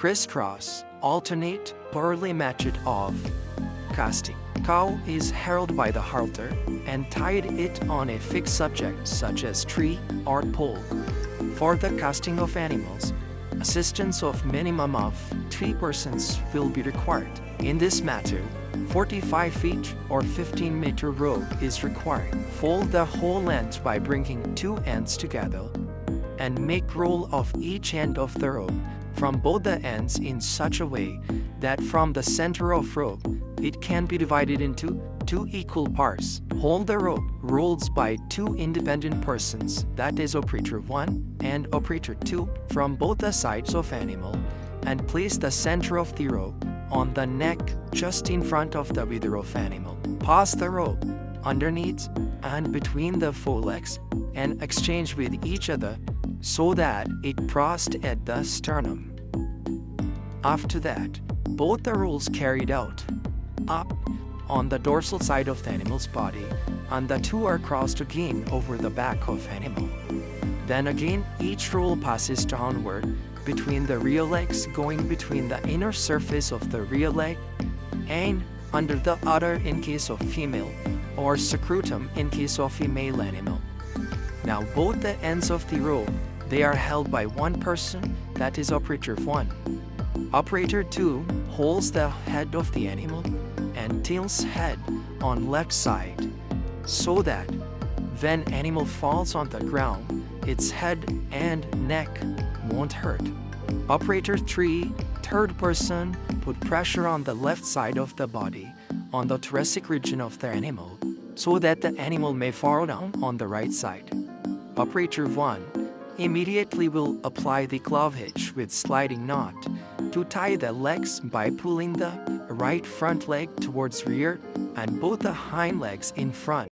Crisscross, alternate, Burley method of casting. Cow is held by the halter and tied it on a fixed subject such as tree or pole. For the casting of animals, assistance of minimum of 3 persons will be required. In this method, 45 feet or 15-meter rope is required. Fold the whole length by bringing 2 ends together and make roll of each end of the rope from both the ends in such a way that from the center of rope, it can be divided into 2 equal parts. Hold the rope rolls by 2 independent persons, that is operator 1 and operator 2, from both the sides of animal, and place the center of the rope on the neck just in front of the wither of animal. Pass the rope underneath and between the forelegs and exchange with each other so that it crossed at the sternum. After that, both the rolls carried out up on the dorsal side of the animal's body, and the 2 are crossed again over the back of animal. Then again, each roll passes downward between the rear legs, going between the inner surface of the rear leg and under the udder in case of female, or scrotum in case of female animal. Now both the ends of the rope, they are held by 1 person, that is operator 1. Operator 2 holds the head of the animal and tilts head on left side so that when animal falls on the ground, its head and neck won't hurt. Operator 3, third person, put pressure on the left side of the body on the thoracic region of the animal so that the animal may fall down on the right side. Operator 1 immediately will apply the clove hitch with sliding knot to tie the legs by pulling the right front leg towards rear and both the hind legs in front.